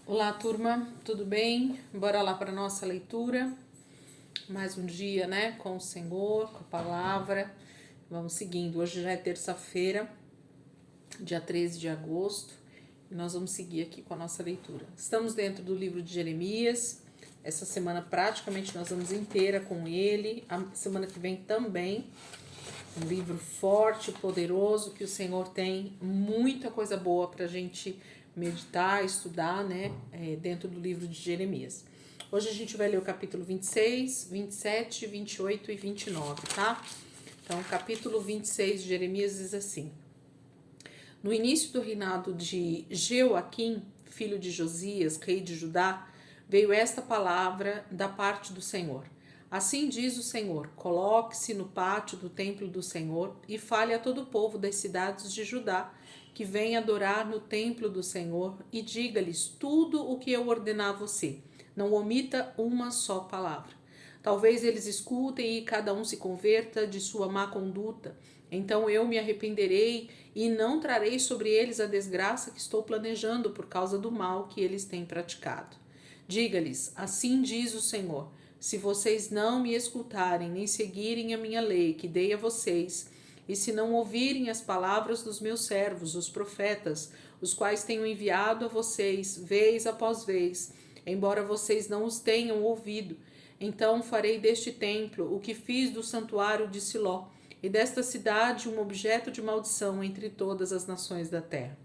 Olá, turma, tudo bem? Bora lá para nossa leitura. Mais um dia, né, com o Senhor, com a palavra. Vamos seguindo. Hoje já é terça-feira, dia 13 de agosto, e nós vamos seguir aqui com a nossa leitura. Estamos dentro do livro de Jeremias. Essa semana praticamente nós vamos inteira com ele. A semana que vem também. Um livro forte, poderoso, que o Senhor tem muita coisa boa para a gente meditar, estudar, né, dentro do livro de Jeremias. Hoje a gente vai ler o capítulo 26, 27, 28 e 29, tá? Então, o capítulo 26 de Jeremias diz assim: No início do reinado de Jeoaquim, filho de Josias, rei de Judá, veio esta palavra da parte do Senhor. Assim diz o Senhor: coloque-se no pátio do templo do Senhor e fale a todo o povo das cidades de Judá que vem adorar no templo do Senhor e diga-lhes tudo o que eu ordenar a você. Não omita uma só palavra. Talvez eles escutem e cada um se converta de sua má conduta. Então eu me arrependerei e não trarei sobre eles a desgraça que estou planejando por causa do mal que eles têm praticado. Diga-lhes: assim diz o Senhor: se vocês não me escutarem nem seguirem a minha lei que dei a vocês, e se não ouvirem as palavras dos meus servos, os profetas, os quais tenho enviado a vocês vez após vez, embora vocês não os tenham ouvido, então farei deste templo o que fiz do santuário de Siló, e desta cidade um objeto de maldição entre todas as nações da terra.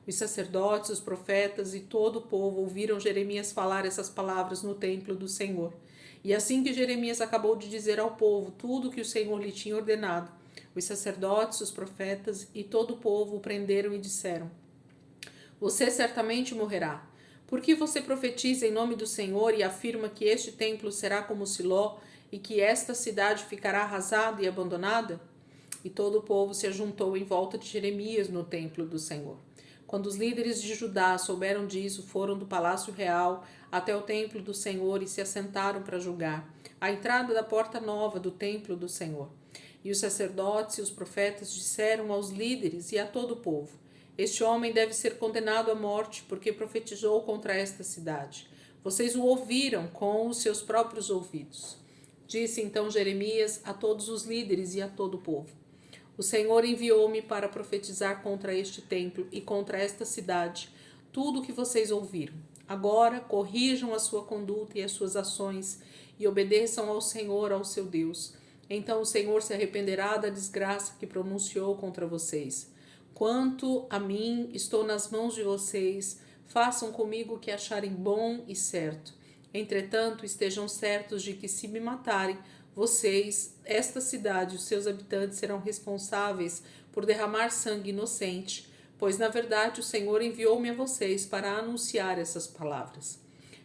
Os sacerdotes, os profetas e todo o povo ouviram Jeremias falar essas palavras no templo do Senhor. E assim que Jeremias acabou de dizer ao povo tudo o que o Senhor lhe tinha ordenado, os sacerdotes, os profetas e todo o povo o prenderam e disseram: Você certamente morrerá. Por que você profetiza em nome do Senhor e afirma que este templo será como Siló e que esta cidade ficará arrasada e abandonada? E todo o povo se ajuntou em volta de Jeremias no templo do Senhor. Quando os líderes de Judá souberam disso, foram do palácio real até o templo do Senhor e se assentaram para julgar, à entrada da porta nova do templo do Senhor. E os sacerdotes e os profetas disseram aos líderes e a todo o povo: Este homem deve ser condenado à morte, porque profetizou contra esta cidade. Vocês o ouviram com os seus próprios ouvidos. Disse então Jeremias a todos os líderes e a todo o povo: O Senhor enviou-me para profetizar contra este templo e contra esta cidade tudo o que vocês ouviram. Agora corrijam a sua conduta e as suas ações e obedeçam ao Senhor, ao seu Deus. Então o Senhor se arrependerá da desgraça que pronunciou contra vocês. Quanto a mim, estou nas mãos de vocês. Façam comigo o que acharem bom e certo. Entretanto, estejam certos de que se me matarem, vocês, esta cidade e os seus habitantes serão responsáveis por derramar sangue inocente, pois na verdade o Senhor enviou-me a vocês para anunciar essas palavras.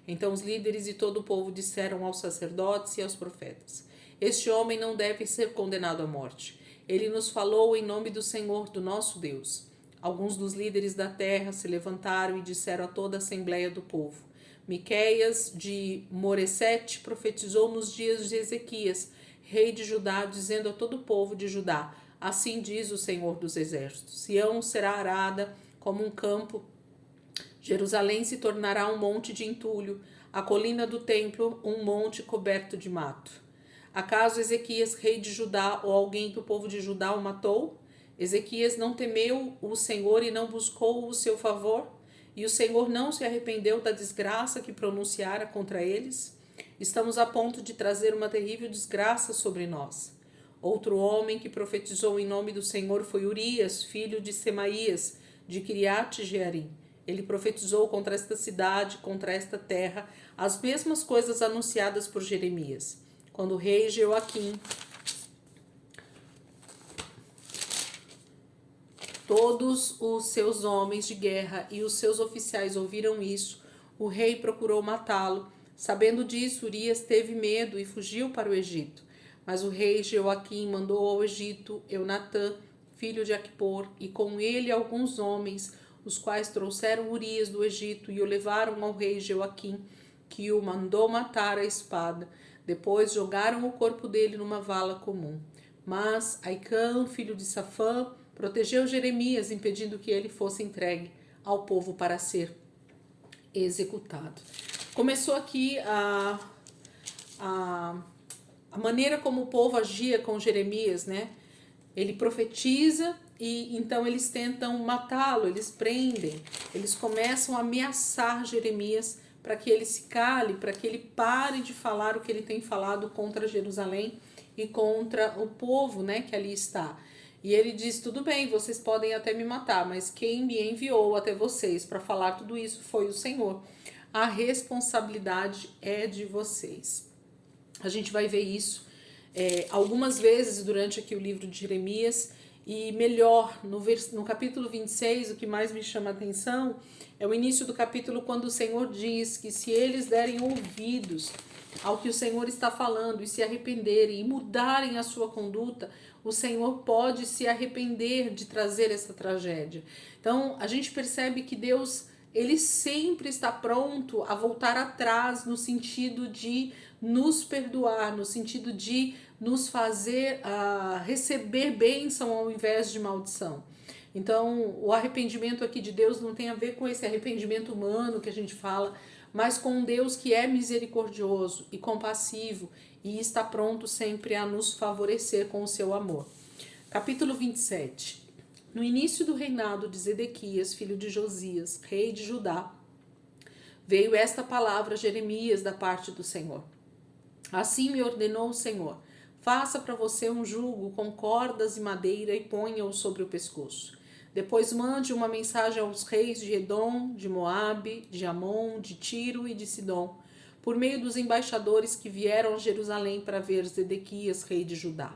Então os líderes e todo o povo disseram aos sacerdotes e aos profetas: Este homem não deve ser condenado à morte. Ele nos falou em nome do Senhor, do nosso Deus. Alguns dos líderes da terra se levantaram e disseram a toda a assembleia do povo: Miqueias de Moresete profetizou nos dias de Ezequias, rei de Judá, dizendo a todo o povo de Judá: Assim diz o Senhor dos Exércitos: Sião será arada como um campo, Jerusalém se tornará um monte de entulho, a colina do templo um monte coberto de mato. Acaso Ezequias, rei de Judá, ou alguém do povo de Judá o matou? Ezequias não temeu o Senhor e não buscou o seu favor? E o Senhor não se arrependeu da desgraça que pronunciara contra eles? Estamos a ponto de trazer uma terrível desgraça sobre nós. Outro homem que profetizou em nome do Senhor foi Urias, filho de Semaías, de Kiriat-Jearim. Ele profetizou contra esta cidade, contra esta terra, as mesmas coisas anunciadas por Jeremias. Quando o rei Jeoaquim, todos os seus homens de guerra e os seus oficiais ouviram isso, o rei procurou matá-lo. Sabendo disso, Urias teve medo e fugiu para o Egito. Mas o rei Jeoaquim mandou ao Egito Eunatã, filho de Aquipor, e com ele alguns homens, os quais trouxeram Urias do Egito e o levaram ao rei Jeoaquim, que o mandou matar à espada. Depois jogaram o corpo dele numa vala comum. Mas Aicã, filho de Safã, protegeu Jeremias, impedindo que ele fosse entregue ao povo para ser executado. Começou aqui a maneira como o povo agia com Jeremias, né? Ele profetiza e então eles tentam matá-lo, eles prendem, eles começam a ameaçar Jeremias para que ele se cale, para que ele pare de falar o que ele tem falado contra Jerusalém e contra o povo, né, que ali está. E ele diz: tudo bem, vocês podem até me matar, mas quem me enviou até vocês para falar tudo isso foi o Senhor. A responsabilidade é de vocês. A gente vai ver isso algumas vezes durante aqui o livro de Jeremias. E melhor, no capítulo 26, o que mais me chama a atenção é o início do capítulo, quando o Senhor diz que se eles derem ouvidos ao que o Senhor está falando e se arrependerem e mudarem a sua conduta, o Senhor pode se arrepender de trazer essa tragédia. Então, a gente percebe que Deus, ele sempre está pronto a voltar atrás no sentido de nos perdoar, no sentido de nos fazer receber bênção ao invés de maldição. Então, o arrependimento aqui de Deus não tem a ver com esse arrependimento humano que a gente fala, mas com um Deus que é misericordioso e compassivo e está pronto sempre a nos favorecer com o seu amor. Capítulo 27. No início do reinado de Zedequias, filho de Josias, rei de Judá, veio esta palavra a Jeremias da parte do Senhor. Assim me ordenou o Senhor: faça para você um jugo com cordas e madeira e ponha-o sobre o pescoço. Depois mande uma mensagem aos reis de Edom, de Moabe, de Amon, de Tiro e de Sidom, por meio dos embaixadores que vieram a Jerusalém para ver Zedequias, rei de Judá.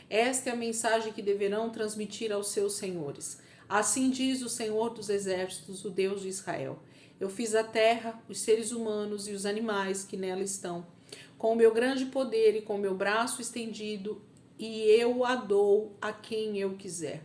Esta é a mensagem que deverão transmitir aos seus senhores. Assim diz o Senhor dos Exércitos, o Deus de Israel: eu fiz a terra, os seres humanos e os animais que nela estão, com o meu grande poder e com o meu braço estendido, e eu a dou a quem eu quiser.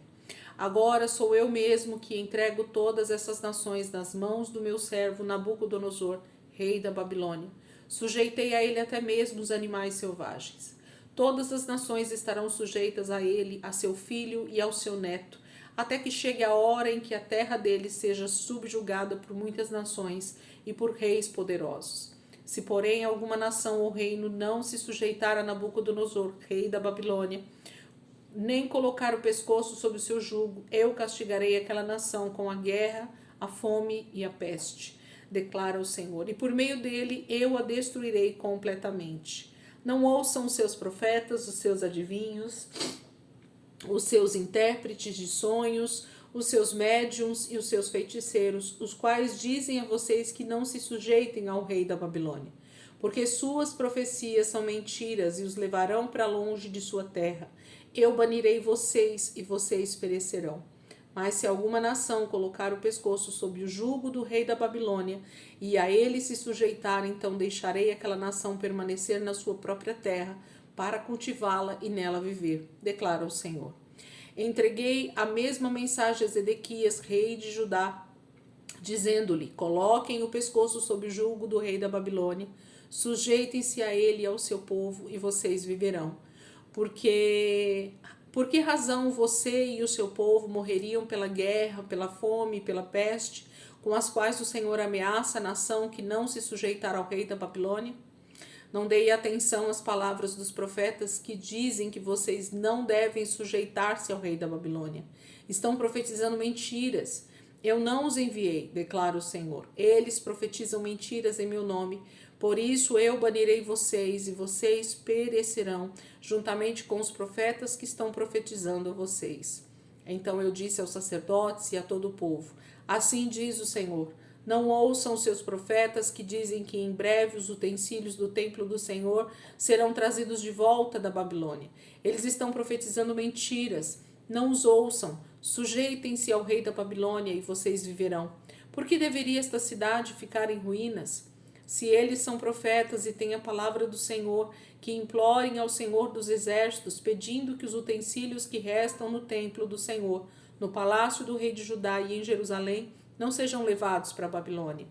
Agora sou eu mesmo que entrego todas essas nações nas mãos do meu servo Nabucodonosor, rei da Babilônia. Sujeitei a ele até mesmo os animais selvagens. Todas as nações estarão sujeitas a ele, a seu filho e ao seu neto, até que chegue a hora em que a terra dele seja subjugada por muitas nações e por reis poderosos. Se, porém, alguma nação ou reino não se sujeitar a Nabucodonosor, rei da Babilônia, nem colocar o pescoço sob o seu jugo, eu castigarei aquela nação com a guerra, a fome e a peste, declara o Senhor. E por meio dele eu a destruirei completamente. Não ouçam os seus profetas, os seus adivinhos, os seus intérpretes de sonhos, os seus médiuns e os seus feiticeiros, os quais dizem a vocês que não se sujeitem ao rei da Babilônia, porque suas profecias são mentiras e os levarão para longe de sua terra. Eu banirei vocês e vocês perecerão. Mas se alguma nação colocar o pescoço sob o jugo do rei da Babilônia e a ele se sujeitar, então deixarei aquela nação permanecer na sua própria terra para cultivá-la e nela viver, declara o Senhor. Entreguei a mesma mensagem a Zedequias, rei de Judá, dizendo-lhe: coloquem o pescoço sob o jugo do rei da Babilônia, sujeitem-se a ele e ao seu povo, e vocês viverão. Por que razão você e o seu povo morreriam pela guerra, pela fome e pela peste, com as quais o Senhor ameaça a nação que não se sujeitar ao rei da Babilônia? Não dei atenção às palavras dos profetas que dizem que vocês não devem sujeitar-se ao rei da Babilônia. Estão profetizando mentiras. Eu não os enviei, declara o Senhor. Eles profetizam mentiras em meu nome. Por isso eu banirei vocês e vocês perecerão, juntamente com os profetas que estão profetizando a vocês. Então eu disse aos sacerdotes e a todo o povo: assim diz o Senhor: não ouçam seus profetas que dizem que em breve os utensílios do templo do Senhor serão trazidos de volta da Babilônia. Eles estão profetizando mentiras. Não os ouçam. Sujeitem-se ao rei da Babilônia e vocês viverão. Por que deveria esta cidade ficar em ruínas? Se eles são profetas e têm a palavra do Senhor, que implorem ao Senhor dos Exércitos, pedindo que os utensílios que restam no templo do Senhor, no palácio do rei de Judá e em Jerusalém, não sejam levados para a Babilônia.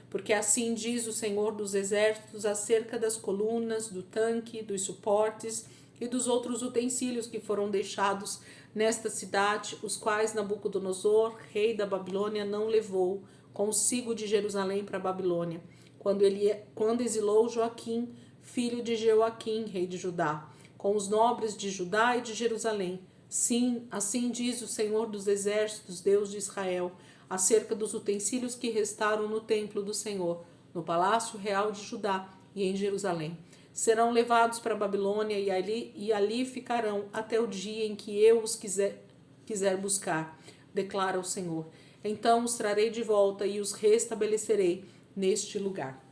Porque assim diz o Senhor dos Exércitos acerca das colunas, do tanque, dos suportes e dos outros utensílios que foram deixados nesta cidade, os quais Nabucodonosor, rei da Babilônia, não levou, consigo de Jerusalém para a Babilônia, quando exilou Joaquim, filho de Jeoaquim, rei de Judá, com os nobres de Judá e de Jerusalém. Sim, assim diz o Senhor dos Exércitos, Deus de Israel, acerca dos utensílios que restaram no templo do Senhor, no palácio real de Judá e em Jerusalém. Serão levados para a Babilônia e ali ficarão até o dia em que eu os quiser buscar, declara o Senhor. Então os trarei de volta e os restabelecerei neste lugar.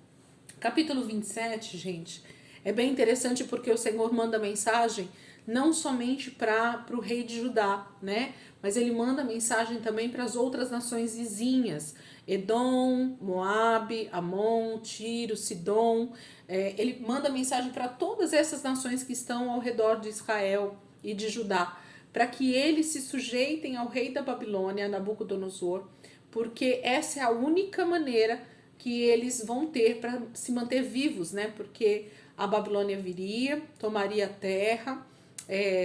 Capítulo 27, gente, é bem interessante porque o Senhor manda mensagem não somente para o rei de Judá, né? Mas ele manda mensagem também para as outras nações vizinhas, Edom, Moabe, Amon, Tiro, Sidom. Ele manda mensagem para todas essas nações que estão ao redor de Israel e de Judá, para que eles se sujeitem ao rei da Babilônia, Nabucodonosor, porque essa é a única maneira que eles vão ter para se manter vivos, né? Porque a Babilônia viria, tomaria a terra,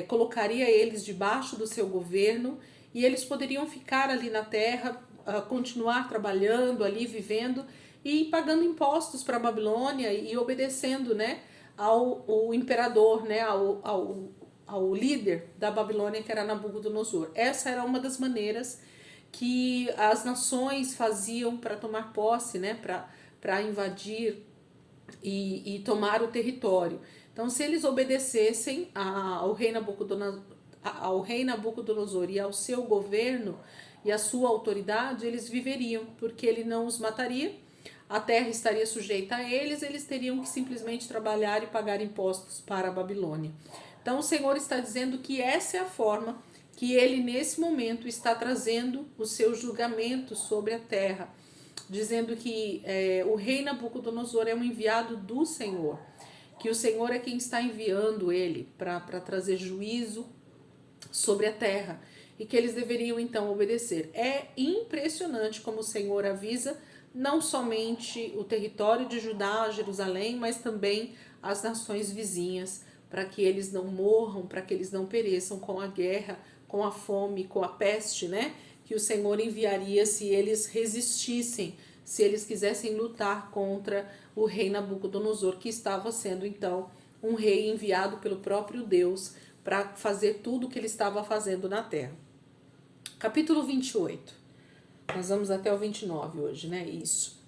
colocaria eles debaixo do seu governo e eles poderiam ficar ali na terra, continuar trabalhando ali, vivendo e pagando impostos para a Babilônia e obedecendo, né, ao imperador, né, ao líder da Babilônia, que era Nabucodonosor. Essa era uma das maneiras que as nações faziam para tomar posse, né, para invadir e tomar o território. Então, se eles obedecessem ao rei Nabucodonosor e ao seu governo e à sua autoridade, eles viveriam, porque ele não os mataria, a terra estaria sujeita a eles, eles teriam que simplesmente trabalhar e pagar impostos para a Babilônia. Então, o Senhor está dizendo que essa é a forma que ele, nesse momento, está trazendo o seu julgamento sobre a terra, dizendo que o rei Nabucodonosor é um enviado do Senhor, que o Senhor é quem está enviando ele para trazer juízo sobre a terra e que eles deveriam então obedecer. É impressionante como o Senhor avisa não somente o território de Judá, Jerusalém, mas também as nações vizinhas, para que eles não morram, para que eles não pereçam com a guerra, com a fome, com a peste, né? Que o Senhor enviaria se eles resistissem, se eles quisessem lutar contra o rei Nabucodonosor, que estava sendo então um rei enviado pelo próprio Deus para fazer tudo o que ele estava fazendo na terra. Capítulo 28. Nós vamos até o 29 hoje, né? Isso.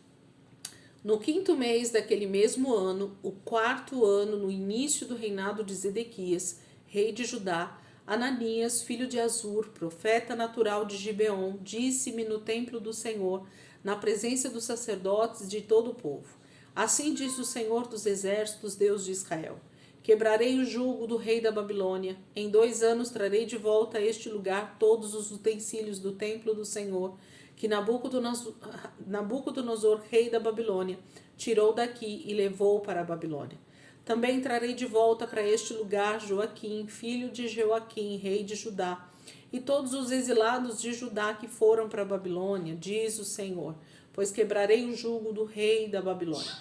No 5º mês daquele mesmo ano, o 4º ano, no início do reinado de Zedequias, rei de Judá, Ananias, filho de Azur, profeta natural de Gibeon, disse-me no templo do Senhor, na presença dos sacerdotes de todo o povo: assim diz o Senhor dos Exércitos, Deus de Israel: quebrarei o jugo do rei da Babilônia. Em 2 anos trarei de volta a este lugar todos os utensílios do templo do Senhor, que Nabucodonosor, rei da Babilônia, tirou daqui e levou para a Babilônia. Também trarei de volta para este lugar Joaquim, filho de Jeoaquim, rei de Judá, e todos os exilados de Judá que foram para a Babilônia, diz o Senhor, pois quebrarei o jugo do rei da Babilônia.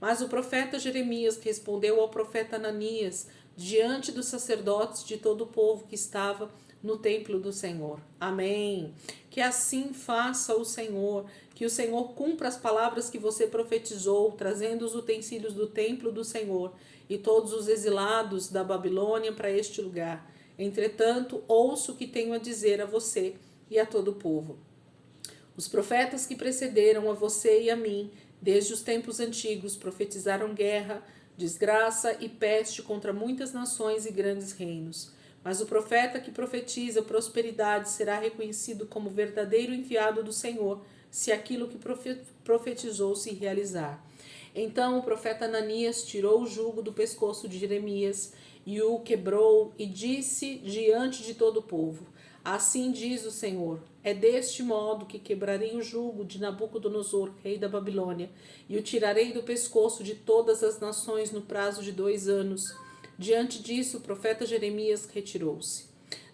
Mas o profeta Jeremias respondeu ao profeta Ananias, diante dos sacerdotes de todo o povo que estava no templo do Senhor: amém. Que assim faça o Senhor, que o Senhor cumpra as palavras que você profetizou, trazendo os utensílios do templo do Senhor e todos os exilados da Babilônia para este lugar. Entretanto, ouço o que tenho a dizer a você e a todo o povo. Os profetas que precederam a você e a mim, desde os tempos antigos, profetizaram guerra, desgraça e peste contra muitas nações e grandes reinos. Mas o profeta que profetiza prosperidade será reconhecido como verdadeiro enviado do Senhor, se aquilo que profetizou se realizar. Então o profeta Ananias tirou o jugo do pescoço de Jeremias e o quebrou e disse diante de todo o povo: assim diz o Senhor, é deste modo que quebrarei o jugo de Nabucodonosor, rei da Babilônia, e o tirarei do pescoço de todas as nações no prazo de 2 anos. Diante disso, o profeta Jeremias retirou-se.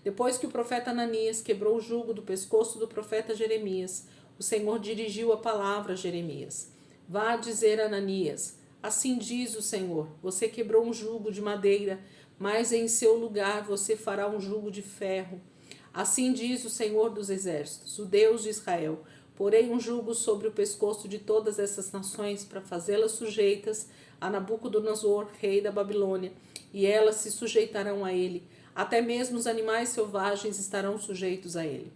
Depois que o profeta Ananias quebrou o jugo do pescoço do profeta Jeremias, o Senhor dirigiu a palavra a Jeremias: vá dizer a Ananias: assim diz o Senhor, você quebrou um jugo de madeira, mas em seu lugar você fará um jugo de ferro. Assim diz o Senhor dos Exércitos, o Deus de Israel: Porei um jugo sobre o pescoço de todas essas nações para fazê-las sujeitas a Nabucodonosor, rei da Babilônia, e elas se sujeitarão a ele. Até mesmo os animais selvagens estarão sujeitos a ele.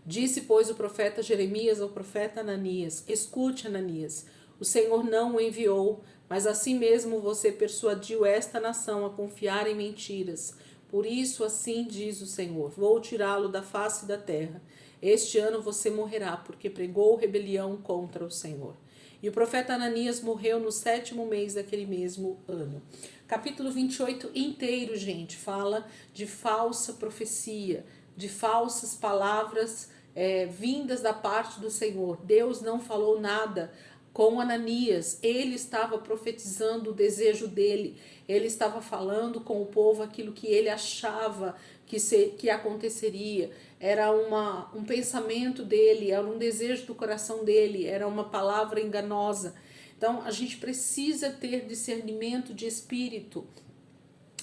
Disse, pois, o profeta Jeremias ao profeta Ananias: Escute, Ananias, o Senhor não o enviou, mas assim mesmo você persuadiu esta nação a confiar em mentiras. Por isso, assim diz o Senhor: vou tirá-lo da face da terra. Este ano você morrerá, porque pregou rebelião contra o Senhor. E o profeta Ananias morreu no 7º mês daquele mesmo ano. Capítulo 28 inteiro, gente, fala de falsa profecia, de falsas palavras vindas da parte do Senhor. Deus não falou nada com Ananias, ele estava profetizando o desejo dele, ele estava falando com o povo aquilo que ele achava que aconteceria, era um pensamento dele, era um desejo do coração dele, era uma palavra enganosa. Então a gente precisa ter discernimento de espírito,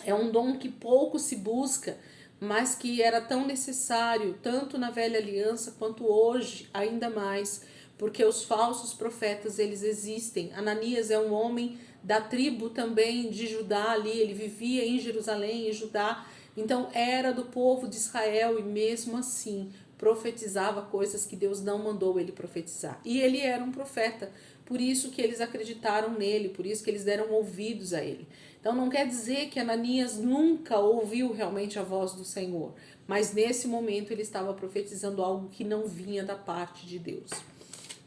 é um dom que pouco se busca, mas que era tão necessário, tanto na velha aliança quanto hoje, ainda mais, porque os falsos profetas, eles existem. Ananias é um homem da tribo também de Judá ali, ele vivia em Jerusalém, em Judá, então era do povo de Israel e mesmo assim profetizava coisas que Deus não mandou ele profetizar. E ele era um profeta, por isso que eles acreditaram nele, por isso que eles deram ouvidos a ele. Então não quer dizer que Ananias nunca ouviu realmente a voz do Senhor, mas nesse momento ele estava profetizando algo que não vinha da parte de Deus.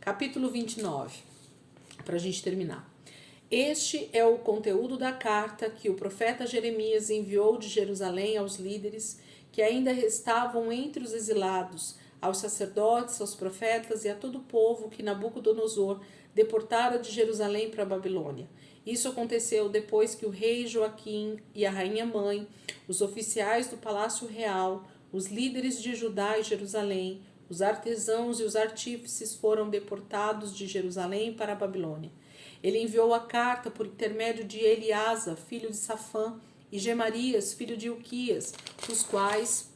Capítulo 29, para a gente terminar. Este é o conteúdo da carta que o profeta Jeremias enviou de Jerusalém aos líderes que ainda restavam entre os exilados, aos sacerdotes, aos profetas e a todo o povo que Nabucodonosor deportara de Jerusalém para a Babilônia. Isso aconteceu depois que o rei Joaquim e a rainha mãe, os oficiais do palácio real, os líderes de Judá e Jerusalém, os artesãos e os artífices foram deportados de Jerusalém para a Babilônia. Ele enviou a carta por intermédio de Eliasa, filho de Safã, e Gemarias, filho de Ilquias, os quais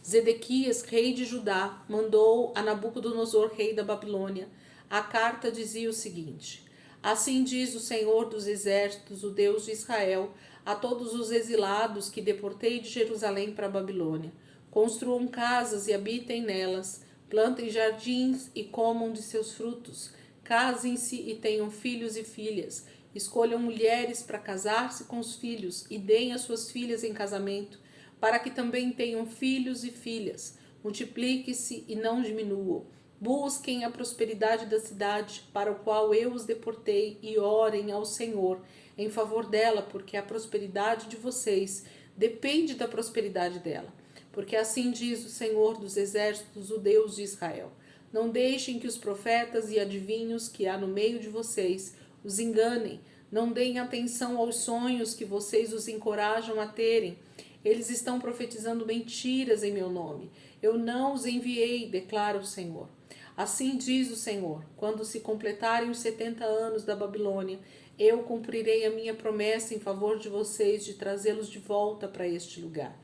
Zedequias, rei de Judá, mandou a Nabucodonosor, rei da Babilônia. A carta dizia o seguinte: Assim diz o Senhor dos Exércitos, o Deus de Israel, a todos os exilados que deportei de Jerusalém para a Babilônia: construam casas e habitem nelas, plantem jardins e comam de seus frutos, casem-se e tenham filhos e filhas, escolham mulheres para casar-se com os filhos e deem as suas filhas em casamento, para que também tenham filhos e filhas. Multiplique-se e não diminuam. Busquem a prosperidade da cidade para o qual eu os deportei e orem ao Senhor em favor dela, porque a prosperidade de vocês depende da prosperidade dela. Porque assim diz o Senhor dos Exércitos, o Deus de Israel: Não deixem que os profetas e adivinhos que há no meio de vocês os enganem. Não deem atenção aos sonhos que vocês os encorajam a terem. Eles estão profetizando mentiras em meu nome. Eu não os enviei, declara o Senhor. Assim diz o Senhor: quando se completarem os 70 anos da Babilônia, eu cumprirei a minha promessa em favor de vocês de trazê-los de volta para este lugar.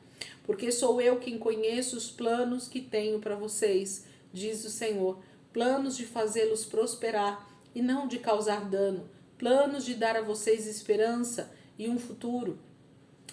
Porque sou eu quem conheço os planos que tenho para vocês, diz o Senhor, planos de fazê-los prosperar e não de causar dano, planos de dar a vocês esperança e um futuro.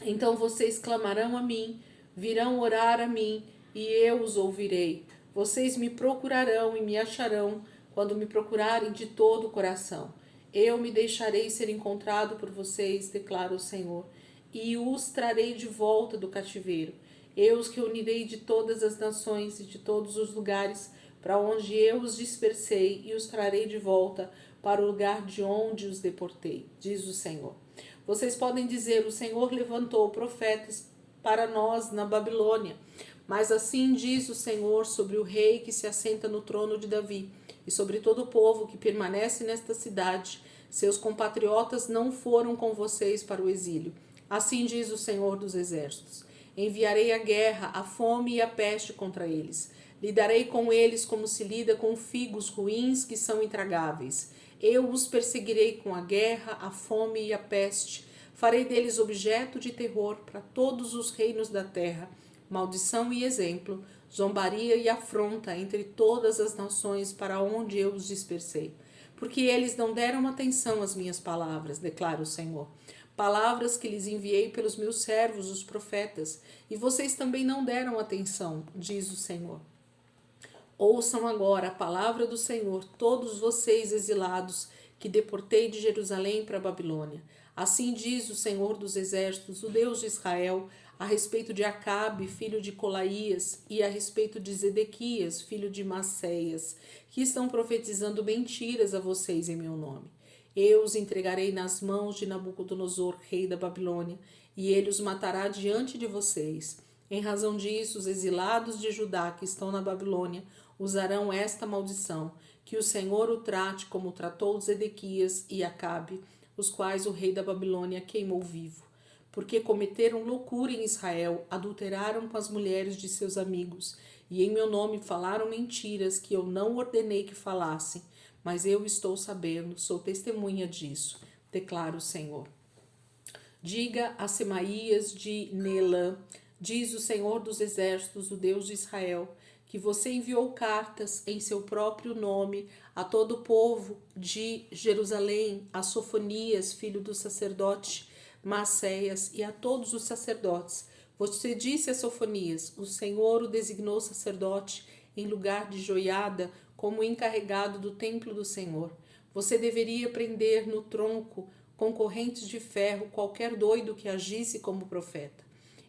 Então vocês clamarão a mim, virão orar a mim, e eu os ouvirei. Vocês me procurarão e me acharão quando me procurarem de todo o coração. Eu me deixarei ser encontrado por vocês, declara o Senhor, e os trarei de volta do cativeiro. Eu os reunirei de todas as nações e de todos os lugares para onde eu os dispersei e os trarei de volta para o lugar de onde os deportei, diz o Senhor. Vocês podem dizer: o Senhor levantou profetas para nós na Babilônia. Mas assim diz o Senhor sobre o rei que se assenta no trono de Davi e sobre todo o povo que permanece nesta cidade. Seus compatriotas não foram com vocês para o exílio. Assim diz o Senhor dos Exércitos: enviarei a guerra, a fome e a peste contra eles. Lidarei com eles como se lida com figos ruins que são intragáveis. Eu os perseguirei com a guerra, a fome e a peste. Farei deles objeto de terror para todos os reinos da terra, maldição e exemplo zombaria e afronta entre todas as nações para onde eu os dispersei. Porque eles não deram atenção às minhas palavras, declara o Senhor. Palavras que lhes enviei pelos meus servos, os profetas, e vocês também não deram atenção, diz o Senhor. Ouçam agora a palavra do Senhor, todos vocês exilados, que deportei de Jerusalém para a Babilônia. Assim diz o Senhor dos Exércitos, o Deus de Israel, a respeito de Acabe, filho de Colaías, e a respeito de Zedequias, filho de Maceias, que estão profetizando mentiras a vocês em meu nome. Eu os entregarei nas mãos de Nabucodonosor, rei da Babilônia, e ele os matará diante de vocês. Em razão disso, os exilados de Judá que estão na Babilônia usarão esta maldição, que o Senhor o trate como tratou Zedequias e Acabe, os quais o rei da Babilônia queimou vivo. Porque cometeram loucura em Israel, adulteraram com as mulheres de seus amigos, e em meu nome falaram mentiras que eu não ordenei que falassem, mas eu estou sabendo, sou testemunha disso, declara o Senhor. Diga a Semaías de Nelã, diz o Senhor dos Exércitos, o Deus de Israel, que você enviou cartas em seu próprio nome a todo o povo de Jerusalém, a Sofonias, filho do sacerdote Maceias, e a todos os sacerdotes. Você disse a Sofonias, o Senhor o designou sacerdote em lugar de Joiada como encarregado do templo do Senhor. Você deveria prender no tronco com correntes de ferro qualquer doido que agisse como profeta.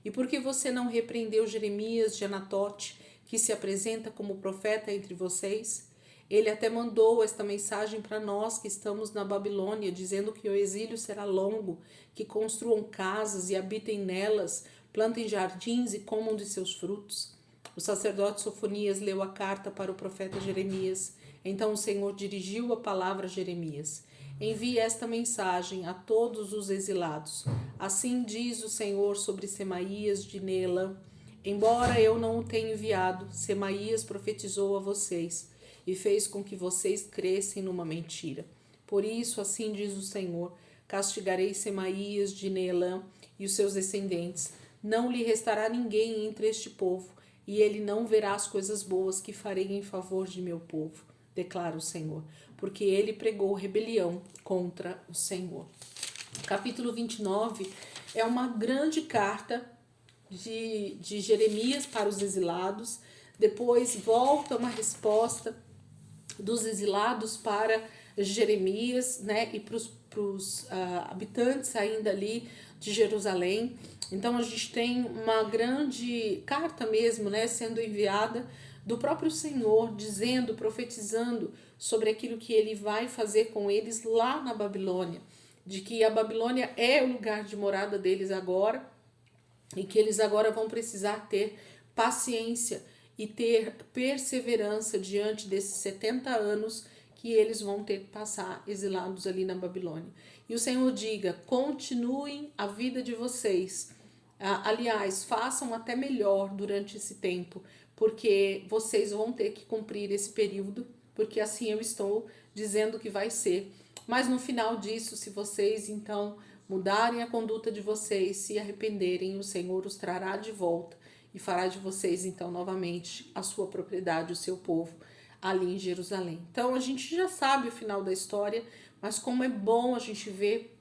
E por que você não repreendeu Jeremias de Anatote, que se apresenta como profeta entre vocês? Ele até mandou esta mensagem para nós que estamos na Babilônia, dizendo que o exílio será longo, que construam casas e habitem nelas, plantem jardins e comam de seus frutos. O sacerdote Sofonias leu a carta para o profeta Jeremias. Então o Senhor dirigiu a palavra a Jeremias. Envie esta mensagem a todos os exilados. Assim diz o Senhor sobre Semaías de Nelã. Embora eu não o tenha enviado, Semaías profetizou a vocês e fez com que vocês crescem numa mentira. Por isso, assim diz o Senhor, castigarei Semaías de Nelã e os seus descendentes. Não lhe restará ninguém entre este povo, e ele não verá as coisas boas que farei em favor de meu povo, declara o Senhor, porque ele pregou rebelião contra o Senhor. Capítulo 29 é uma grande carta de Jeremias para os exilados, depois volta uma resposta dos exilados para Jeremias, né, e para os habitantes ainda ali de Jerusalém. Então a gente tem uma grande carta mesmo, né, sendo enviada do próprio Senhor, dizendo, profetizando sobre aquilo que ele vai fazer com eles lá na Babilônia, de que a Babilônia é o lugar de morada deles agora, e que eles agora vão precisar ter paciência e ter perseverança diante desses 70 anos que eles vão ter que passar exilados ali na Babilônia. E o Senhor diga, continuem a vida de vocês. Aliás, façam até melhor durante esse tempo, porque vocês vão ter que cumprir esse período, porque assim eu estou dizendo que vai ser. Mas no final disso, se vocês então mudarem a conduta de vocês, se arrependerem, o Senhor os trará de volta e fará de vocês então novamente a sua propriedade, o seu povo ali em Jerusalém. Então a gente já sabe o final da história, mas como é bom a gente ver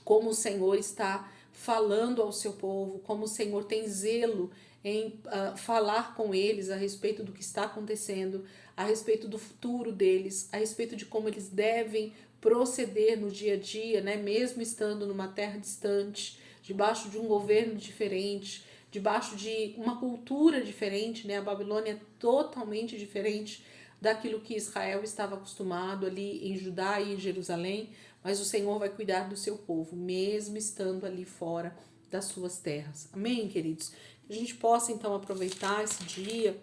como o Senhor está falando ao seu povo, como o Senhor tem zelo em falar com eles a respeito do que está acontecendo, a respeito do futuro deles, a respeito de como eles devem proceder no dia a dia, né? Mesmo estando numa terra distante, debaixo de um governo diferente, debaixo de uma cultura diferente, né? A Babilônia é totalmente diferente daquilo que Israel estava acostumado ali em Judá e em Jerusalém, mas o Senhor vai cuidar do seu povo, mesmo estando ali fora das suas terras. Amém, queridos? Que a gente possa então aproveitar esse dia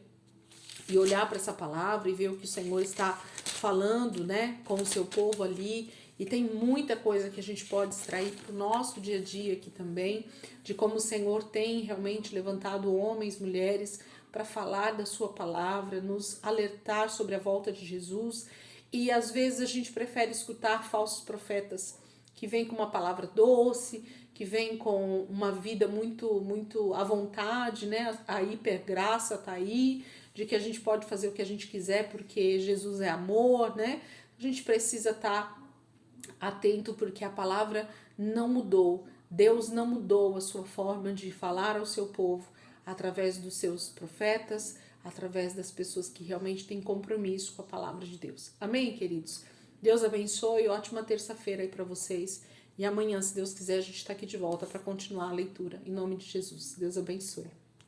e olhar para essa palavra e ver o que o Senhor está falando, né, com o seu povo ali. E tem muita coisa que a gente pode extrair para o nosso dia a dia aqui também, de como o Senhor tem realmente levantado homens, mulheres, para falar da sua palavra, nos alertar sobre a volta de Jesus. E às vezes a gente prefere escutar falsos profetas que vêm com uma palavra doce, que que vem com uma vida muito à vontade, né? A hipergraça tá aí, de que a gente pode fazer o que a gente quiser porque Jesus é amor, né? A gente precisa estar atento porque a palavra não mudou. Deus não mudou a sua forma de falar ao seu povo através dos seus profetas, através das pessoas que realmente têm compromisso com a palavra de Deus. Amém, queridos? Deus abençoe, ótima terça-feira aí para vocês. E amanhã, se Deus quiser, a gente está aqui de volta para continuar a leitura. Em nome de Jesus. Deus abençoe.